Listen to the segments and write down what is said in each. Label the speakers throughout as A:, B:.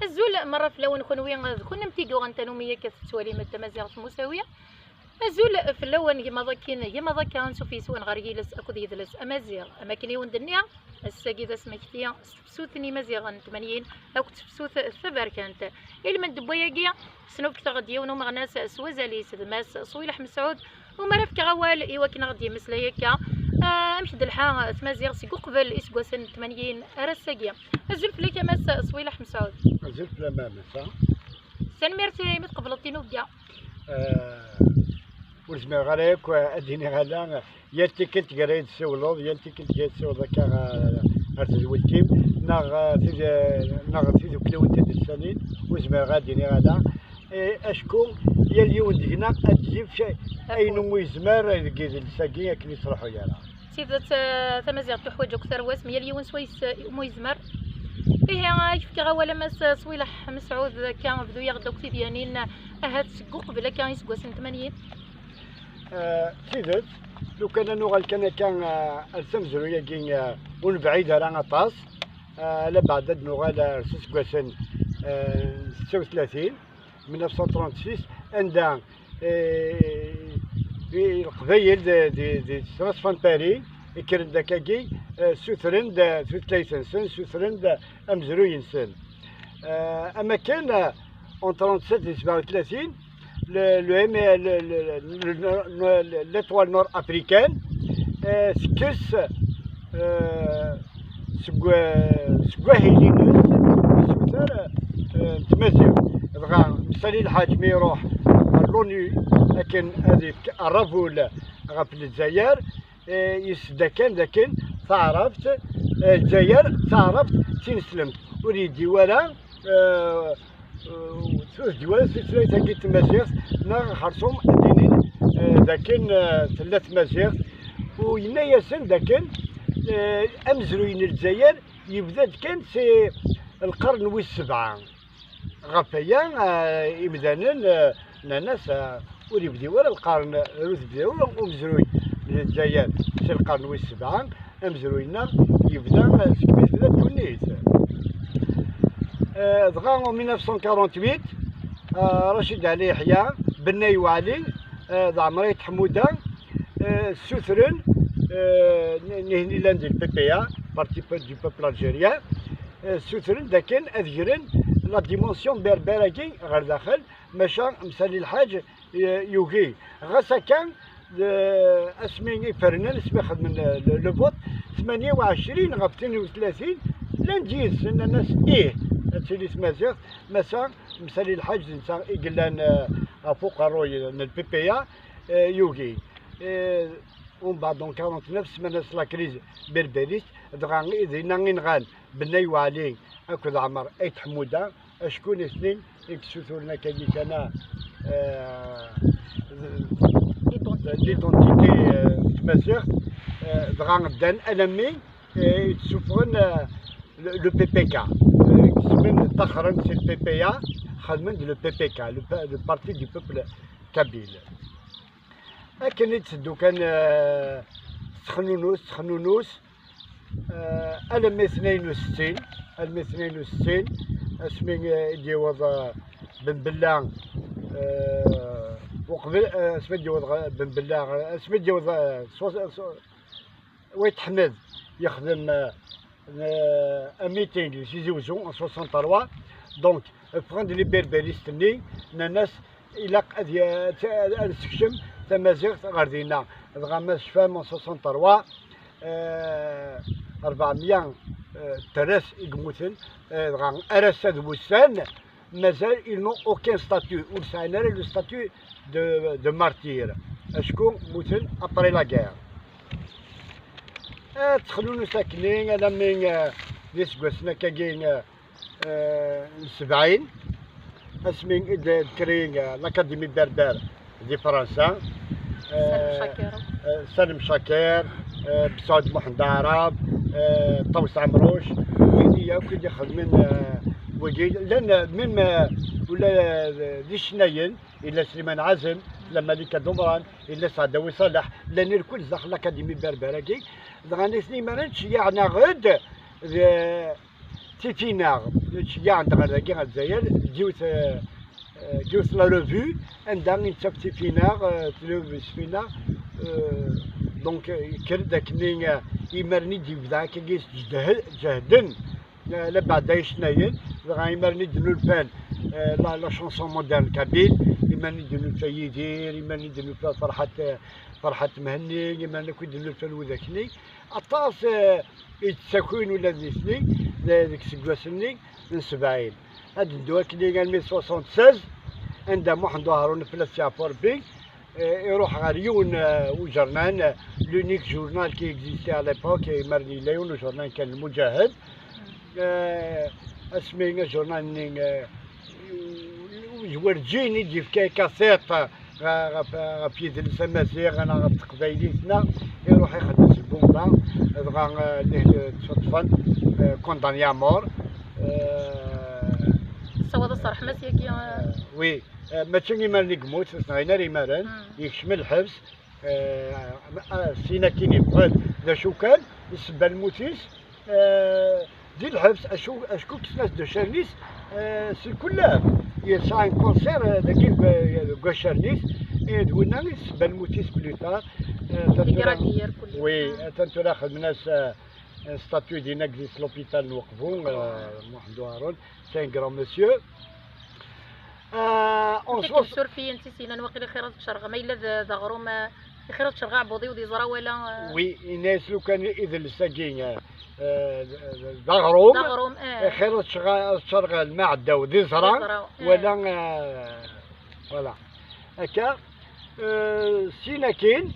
A: الزول مرة في اللون كنا متيقو غنتانومية كتسوالي مادة مزيغ مساوية. الزول في اللون كيما ذاك نشوف يسوان غير يجلس اكو يجلس امازيغ اما كاين يوم دنيا الساقي ذا سمكتيا سوثني مزيغ 80 او سوث الثبر كانت الا من دبوياكيا سنوب كتا غدي ونوم غناس سوازالي سدماس صويلح مسعود وما رافك غوال ايوا كنا غدي مسلا هكا امشي دلحا تمازيغ سيكو قبل اسكواسن 80 راه الساقيه الزول فليك ماس صويلح مسعود
B: الزول في الامام صح
A: سنميرتي ما تقبلتينو بكا
B: ورزمي غاليك واديني غالا يا انت كنت قريت تسولو يا انت كنت جاي تسول ذاك غير التيم ناغ تيزو كلاو انت السنين وزمي غاديني غالا اشكون يا اليوم دينا ادجيب شيء اي نمو يزمر كيز الساقيه كلي تروحوا يالا
A: سيدات تمازيغ تحوج اكثر واسم يا اليوم سويس مو يزمر إيه يفكر غوالا ماس صويلح مسعود كان بدو ياخدو كتي ديالين هاد سكو قبل كان يسكو سنة 80
B: سيدات لو كان نوغال كان السمزرو ياكين ونبعيد راه طاس على بعد نوغال سكو سن 36 1936 عندها القبايل دي سراسفان باري كرن داكاكي سوثرند ثلاثين سن سوثرند امزروين سن اما كان en 37 et 37 l'étoile nord-africaine سكس سكواهيلينوس سكثر تمازيغ دغا مسالي الحاج مي يروح لوني لكن هذيك الرافول غا في الجزائر يسدا كان تعرفت الجزائر تعرفت تنسلمت وريدي ولا ثلاث جوال ثلاثة كيت مزيغ نا خرصهم دينين داكن ثلاث مزيغ وينا ياسن داكن امزروين الجزائر يبدا كان سي القرن والسبعة غفيا يبدانا ناس وريبدي ولا القرن رثبي ولا امزروين الجزائر سي القرن والسبعة امزروينا يبدا سكبيت بدا تونس دغا 1948 رشيد علي يحيى بناي وعلي عمرية حمودة سوثرن نهني لاند البي بي ا بارتي دو بوبل الجيريان سوثرن داكن اذكرن لا ديمونسيون بربراكي غير داخل ماشا مسالي الحاج يوغي غاسا كان اسمي فرنان اسمي خدم لو فوت 28 غا 32 لا نجيز الناس تسيلي تمازيغ مسا مسالي الحاج نسا يقلان فوق الروي البي بي ا يوغي ومن بعد 49 سمانه لا كريز بربريس دغا اذا نغان بناي وعلي اكو العمر ايت حموده شكون اثنين يكسوثورنا كاين انا ليدونتيتي تمازيغ دغا دان المي يتسوفون لو بي بي كا من تخرج سي البي بي ا خدمن لو بي بي كا لو بارتي دو بوبل كابيل لكن يتسدو كان سخنونوس ألم 62 اسمي ديوض بن بلان وقبل اسمي ديوض بن بلان اسمي ديوض ويت حمد يخدم ميتينغ سيزوزون 63 دونك بغاند لي بربريستني ناس الى قد السكشم تمازيغ غاردينا دغا ماس فام 63 400 تراس يقموتن دغا ارساد بوسان مازال ils n'ont aucun statut ولسعنا لو statut de martyr شكون موتن ابري لا غير تخلونو ساكنين انا من ديس قسنا كاين 70 اسمي ذكرين لاكاديمي بربر دي فرنسا سالم شاكر بسعود محمد عرب طوس عمروش هي كي خدمين وجي لان من ولا دي شناين الا سليمان عزم لا ملكه دمران الا سعداوي صالح لان الكل داخل الاكاديمي بربراكي دغا سليمان يعني غد تيفينا شي عندنا ذاكي الجزائر جوت لا ريفو عندها نتشاف تيفينا تلفزيونا دونك كرد داكني يمرني يبدا كيس جهدن لا بعد يشناين غا يمرني دنولفان لا شونسون مودرن كابيل يمرني دنولفان يدير يمرني دنولفان فرحة مهني يمرني كي دنولفان وذاكني أطاس يتساكوين ولا ديسني ذاك سكواسني من 70 هاد الدوا كلي قال 16 عندها محمد هارون في بي يروح غاريون وجرنان لونيك جورنال كي اكزيستي على ليبوك مرني ليون وجرنان كان المجاهد اسمي جورنال ورجيني يجي في كاسيت في يد السماسيغ انا غتقبايليتنا يروح يخدم في البومبا بغا تفضفن كوندانيا مور
A: الصواد الصراح مسيكي
B: وي ماشي كيما اللي قموت صنعينا ريماران يشمل الحبس سينا كيني بغات ذا شو كان السبا الموتيس ديال الحبس اشكون كسناس دو شارنيس سي كلها يسعى كونسير داكي كوا شارنيس دوينا السبا الموتيس بلوتار وي تنتو خدمناس ستاتيو دينا كزيس لوبيتال نوقفو محمد هارون سي ان كرون مسيو
A: كتبشر في انت سينا واقيلا خيرات شرغه ما الا ذا غروم خيرات شرغه عبودي ودي زرا ولا
B: وي الناس لو كان اذا الساكين ذا غروم خيرات شرغه المعده ودي زرا ولا فوالا هكا سينا كاين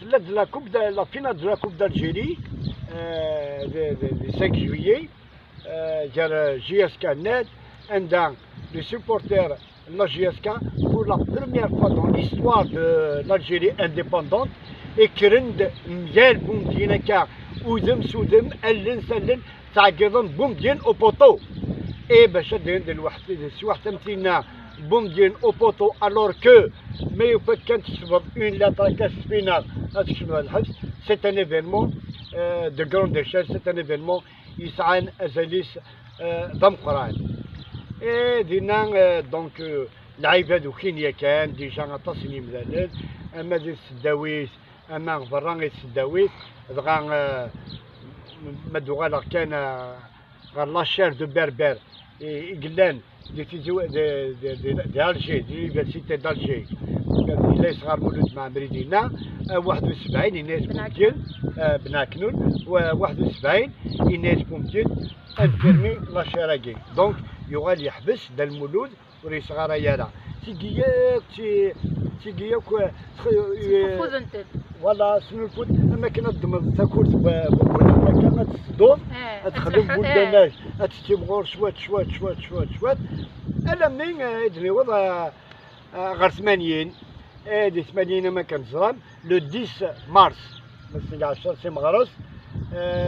B: تلد لا كوب لا فينال دو لا كوب دالجيري دي 5 جويي جار جي اس كانات عندها les supporters de la GSK pour la première fois dans l'histoire de l'Algérie indépendante écrindent ميال بومدين هكا ودم سودم ألن سلن تعقدن بومدين أو بوطو إي باش ندير الواحد سي واحد تمثيلنا بومدين أو بوطو ألور كو ما يفك كانت تشرب اون لاتر كاس سبينال تكشف الحبس سي ان ايفينمون دو كروند ايشيل سي ان ايفينمون يسعان أزاليس ضم قران دينا دونك العيبه ذو كينيا كان ديجا غاطاسني مزالل اما ديال السداويس اما برا السداويس دغا مدوغالا كان غير لاشير دو بربر يقلان دي تيزو دي الجي دي ليفرسيتي دالجي اللي صغار مولود مع مريدينا 71 الناس ممكن بناكنون و71 الناس ممكن انفيرمي لاشيراكي دونك يغال يحبس دا المولود وري صغار يالا تيجياك تيجياك ولا سنو الفوت اما كنا ضمن تاكل ما كانت تصدوم تخدم بولداناج تستمغور شوات الا منين يدري وضع غير 80 هادي 80 ما كان زران لو 10 مارس مثلا 10 سي مغرس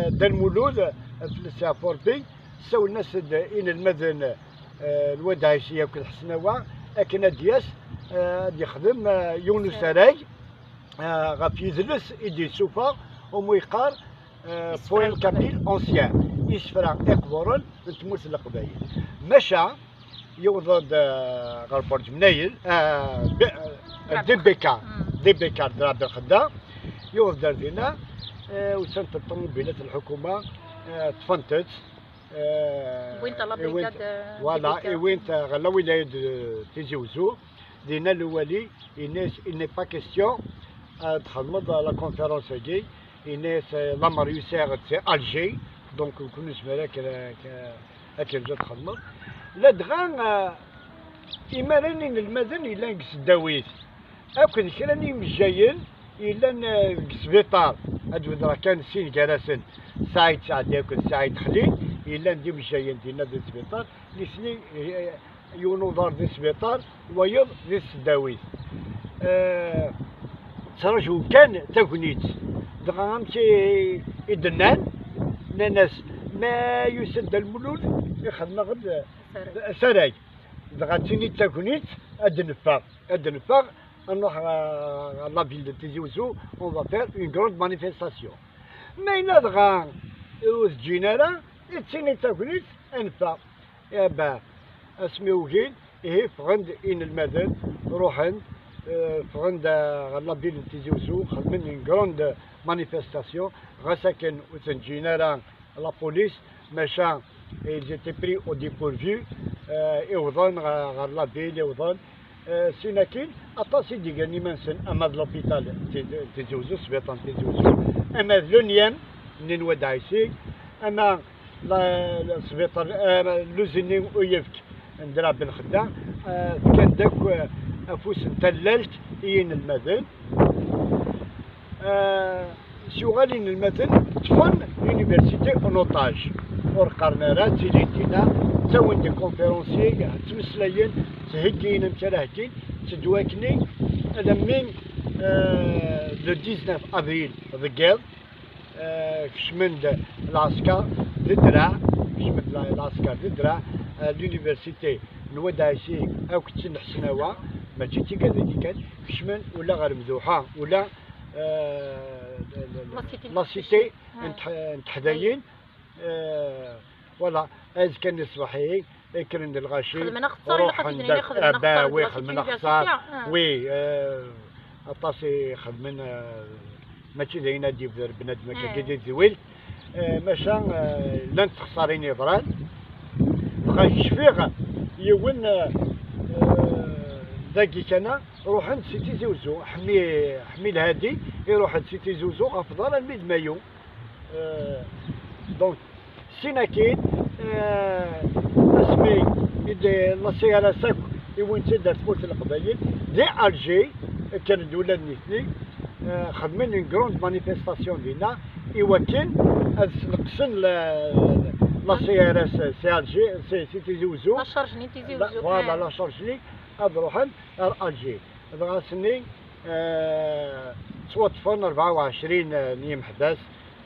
B: دا المولود في السافور بي ساو الناس إن المذن الواد عايشية وكل حسناوة لكن دياس يخدم يونس راي غاف يجلس يدي سوفا ومويقار بوين كابيل أونسيان يسفرا إقبورن من تموت القبايل مشى يوضد غير برج منايل دي بيكار دراب الخدا يوضد دينا وسنت الطوموبيلات الحكومة تفنتت
A: وين طلب بريكاد
B: فوالا وين غلا ولاية تيزي وزو دينا الوالي الناس إني با كيستيون تخدمت لا كونفيرونس هاكي الناس لامر يساعد سي الجي دونك كون سمالا هاكا جات تخدمت لا دغان إما راني المدن إلا نقص الداويت أكن كراني مجايل إلا نقص بيطار هادو راه كان سين كراسن سعيد ياكل سعيد خليل إلا ندي مجايل دينا دي السبيطار لسني يونوضار دي السبيطار ويض دي السداويت ترجو كان تاكنيت دغا نمشي إدنان ناس ما يسد المولود يخدم غير سراي دغا تيني تاكنيت ادنفاغ نروح لا فيل دو تيزي وزو اون فا فير اون كروند مانيفيستاسيون ما إلا دغا وتجينا تسيني تاكليت انفا يا با اسمي وجين إيه فغند إن المدن روحن فغند غلا بين تيزوزو خدمن غروند مانيفستاسيون غساكن وتنجينا لا بوليس ماشا ils étaient pris au dépourvu يوضن غلا بين يوضن سيناكين أطاسي ديغاني منسن أما لوبيتال تيزوزو سبيطان تيزوزو أما لونيام منين ودايسي أما السبيطار لوزيني ويفك ندرا بالخدام كان داك افوس تلالت ين المدن شغالين المدن تفن يونيفرسيتي اونوتاج اور قرنارات سيليتينا تسوين دي كونفيرونسي تمسلاين تهجين متلاهجين تدواكني هذا من لو 19 افريل ذكال كشمند العسكر تدرع كشمند العسكر تدرع لونيفرسيتي نودايسي او كتسن حسناوه ماشي تي كذلك كشمن ولا غير مذوحه ولا لاسيتي نتحداين فوالا از كان الصباحي كرن الغاشي
A: خدمنا خساره الا خدينا خدمنا
B: وي خدمنا خساره وي اطاسي خدمنا ماشي داينا دي بنادم كيدير زويل ماشا لن تخسريني ضران بقى الشفيغ يون ذاكي كان روح عند سيتي زوزو حمي الهادي يروح عند سيتي زوزو افضل الميد مايو دونك سيناكين اسمي لا سيارة ساك يوين تدار تفوت القبايل دي الجي كان الدولة نيتني خدمين كروند مانيفستاسيون دينا يوكل نقصن لا سيارة سي الجي سي تيزوزو
A: لا شارجني تيزوزو
B: فوالا لا شارجني هاد روحن الجي دغا سني توطفن 24 نيم حداث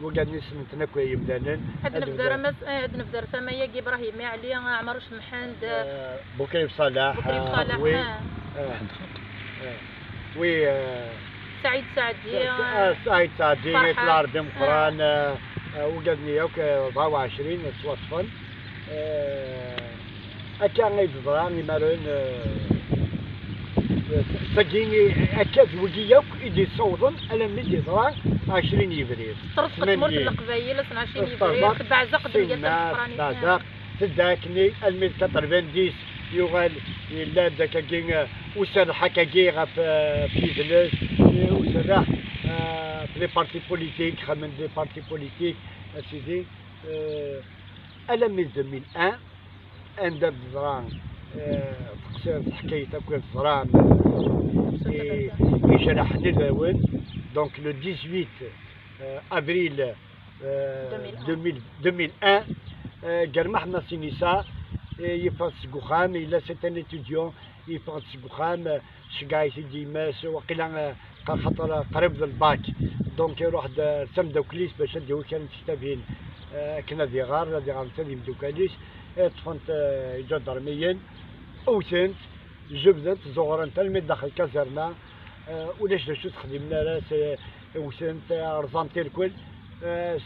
B: وقاعد نسمن تناكو يمدانن
A: هاد نفدر ثمايا كي ابراهيم علي عمر شمحند
B: بوكريم صلاح
A: وي
B: وي
A: سعيد سعدي
B: سعيد سعدي يطلع ربي مقران وقادني ياك 24 توطفن هكا غيتضراني مالون ساكيني هكا وكي يدي صوتن على من يضرا 20 افريل
A: طرفت مرت القبايل 20 افريل تبع زق ديال
B: بعزق تداكني 1090 يغال الا داك كي وسرح كي غا في بلاد وسرح في لي بارتي بوليتيك خمن دي بارتي بوليتيك اسيدي على من 2001 عند الزران حكاية هكا الزران يجرحني الاول دونك لو 18 افريل 2001 جرمح ناسينيسا يفرس كوخام إلا سيت ان اتيديون يفرس كوخام شقايتي ديماس وقيلا خاطر قريب الباك دونك يروح سم دوكليس باش نديو كان تستفين كنا ديغار تاني مدوكاليس طفنت جدرميا اوسنت جبدت زغرا تلمي داخل كازرنا ولاش شو تخدمنا راس وسنت رزانتي الكل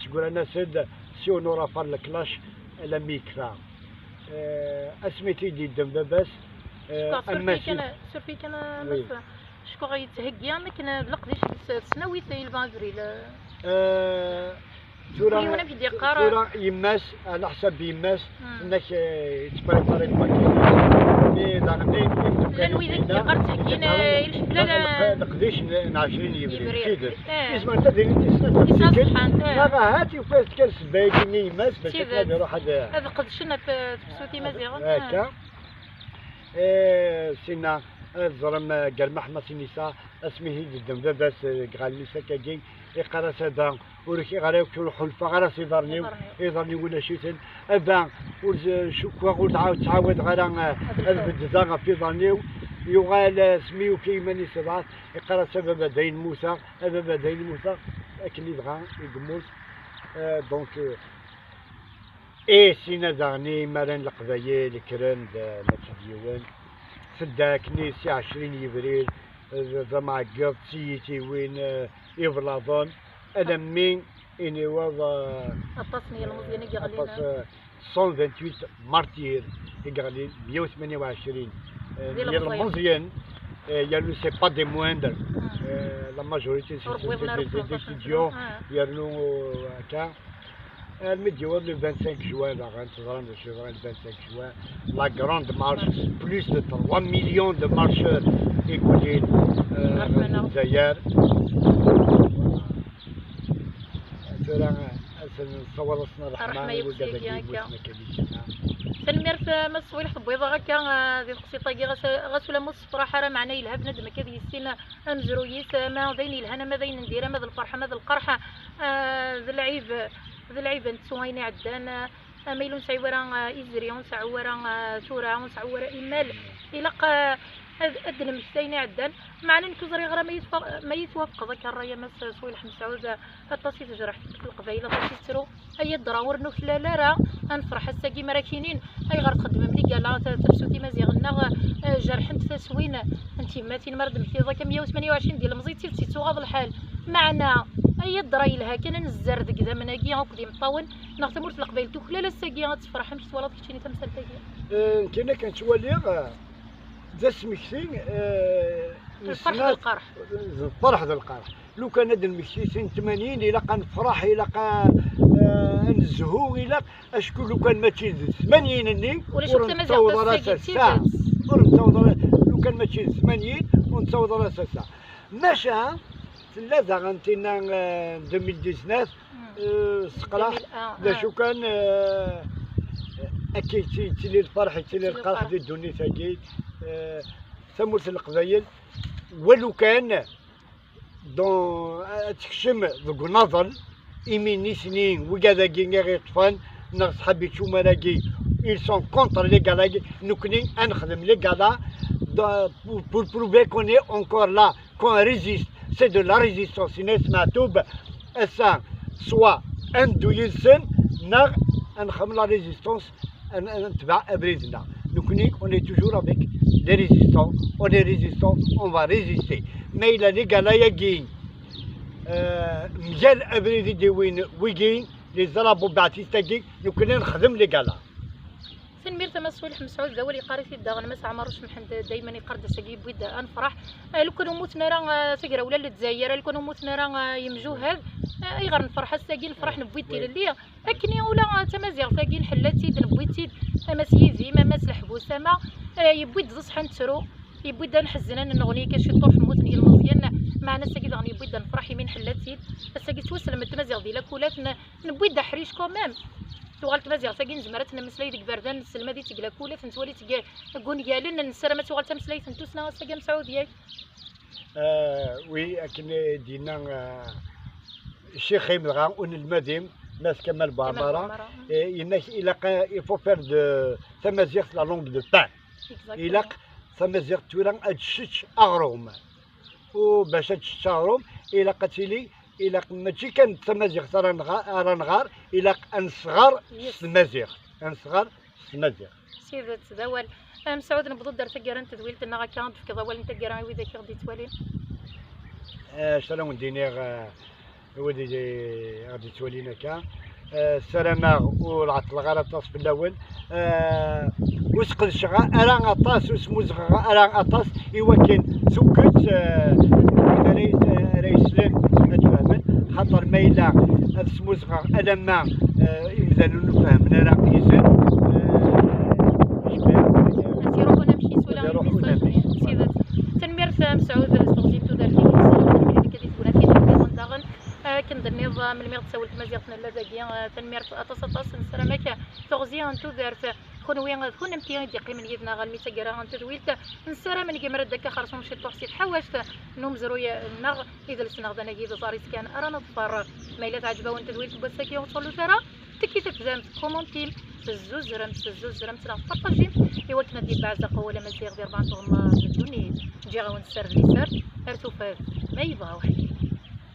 B: سكورانا سد سيونورا فار الكلاش على ميكرا اسميتي دي الدم بس
A: اما سورفي كان شكون غيتهكيا ما كان لقديش سنوي تاع 20 افريل
B: صورة يماس على حسب يماس انك تبريباري الماكينة داغني
A: لانوي ذاك قرت حكينا
B: لا نقديش 20 افريل سيدر اسمع انت ديري تسنى لا هاتي وفاش كان سبايكني يماس باش يروح
A: هذا قد شنا في صوتي مزيغ
B: هكا سينا الزرم قال محمد سينيسا اسمه الدم بس قال لي سكاكي يقرا هذا وركي غير يكون حلفه غير يضرني ولا شيء ابا شكوى قلت تعاود غير البدزا في ضرنيو يغال سميو كيماني سبعات يقرا سبب دين موسى سبب دين موسى لكن يبغى يقموس دونك سينا دغني مرن القبايل كرن متديون سداكني سي 20 افريل زعما قلت سيتي وين يفلاضون انا مين إني وضع
A: التصنيع المزيان يقالين
B: 128 مارتير يقالين 128 ديال المزيان. يالو سي با دي موندر لا ماجوريتي سي دي étudiants يالو هكا الميديور لو 25 جوان لا غنتظران le 25 juin la grande marche plus de 3 millions de marcheurs écoulés الجزائر. نصور راسنا الرحمة
A: ودابا تنمير في مسوي لحظة بيضاء هكا ذي القصيطة غسولا مصفرة راه معنا يلها بنادم هكا ذي السنة نزرو يسما ذين يلهنا ما ذين نديرها ما ذا الفرحة ما ذا القرحة ذا العيب نتسويني عدان ميلو نسعي ورا إزري ونسعي ورا ثورة ونسعي ورا إيمال إلاق أدنى مشتيني عدان معنا نكوزري غرا ما يتوافق ذاك الراية مس سوي لحم سعود التصيت جرح في القبيلة تصيترو أي الدراور نوف لا راه نفرح الساقي مراكينين أي غير تخدم ملي قال ترسوتي مزيغنا جرح انت تسوين انت ماتين مرد مشي ذاك 128 ديال مزيتي تسيتو غاض الحال معنا أي الدراي لها كان نزار ذاك زمناكي هاكدي مطاون نغتمرت القبيل توكلا لا الساقي غتفرح مش ولا تكتيني تمثلتي
B: كاين كنتولي ذا سمكتين
A: الفرح ذا القرح
B: الفرح ذا القرح لو كان هذا المكتي سن 80 إلا كنفرح إلا نزهو إلا أشكون لو كان ماشي 80 اني ونتصور راسها الساعة لو كان ماشي 80 ونتصور راسها الساعة ماشا ثلاثة غنتينا 2019 سقراح شو كان أكيد تيلي الفرح تيلي القرح ديال الدنيا تاكيد ثمرة القبايل ولو كان دون تكشم ذوك النظر إيميني سنين وكذا كي غير طفان ناس حبيت شو مراكي ils sont contre les gars نكني نخدم les gars pour prouver qu'on est encore là qu'on résiste c'est de la résistance نسمع توب أسا سوا ندويلسن نغ نخدم la résistance نتبع أبريزنا نكني on est toujours avec les résistants, on est résistants, on va résister. Mais il a les gars là, il y a أبريدي ديوين ويجين les Arabes baptistes nous connaissons خدم les gars là.
A: سنمير تمسوي لحم سعود ذا ولي قاري سيدا غنما ساعة مرش محمد دايما يقرد ساقي بويدا نفرح لو كانوا موتنا راه سكرا ولا الجزائر لو كانوا موتنا راه يمجو هاد اي غير نفرح ساقي نفرح نبويتي لليا اكني ولا تمازيغ ساقي نحلاتي نبويتي ما سيزي ما الحبوسه ما يبويد زصحن ترو يبويد نحزنا نغني كاشي طوح موتني المزيان معنا ساقي غني يبويد نفرح يمين حلاتي ساقي توسل من تمازيغ ديال كولات نبويد حريش كومام توغال تمازيغ ساقي نزمرت نمسلاي ديك بردان السلمه دي تقلا كولات نتولي تقول يالن نسرمه توغال تمسلاي تنتوسنا ساقي مسعود ياك
B: وي اكن دينا الشيخ خيم الغا ون المديم ناس كمال بعمارة il faut faire de تمازيغ la langue de pain إلا تمازيغ تويران أتشتش أغروم وباش تشتش أغروم إلا قتيلي إلا ماشي كان تمازيغ رانغار إلا نصغر تمازيغ نصغر تمازيغ
A: سيدة تداول مسعود نبضو دار تقران تدويلت أنا غاكا في كذا ولا نتقران ويدا كي غادي توالين
B: شلون دينيغ ودي غادي توالينا كا السلامة والعطل غير طاس في الأول وسق الشغا أران أطاس وسمو زغا أران أطاس إوا كان سكت رئيس لم أتفهمن خاطر مايلا سمو زغا ألما يمثالو نفهمنا راه كيزن
A: نسيروحو نمشي سولا تنمير في مسعود استغزيتو دار فيك كدي تكون في داغن كنظن من الميغ تساول مزيغتنا لازاكيا تنمير اطاس نسرمك تغزيان تودارت كونوي كون امتيان ديقي من يدنا غالمي تقرا تدويلت نسرا من كمر دكا خرصهم شي طوحسي حواجت نومزرو النغ اذا لسنغدنا كيد صاريت كان ارانا ظفر مايلات عجبه وانت دويلت بساكي وصلوا ترى تكي تفزام كومونتيم سزوز رمت راه بارطاجي ايوا كنا ديال بعزه ولا مزيغ ديال 4 طغما الدنيا نجي غنسر لي سر ارتو فاز ما يبغى واحد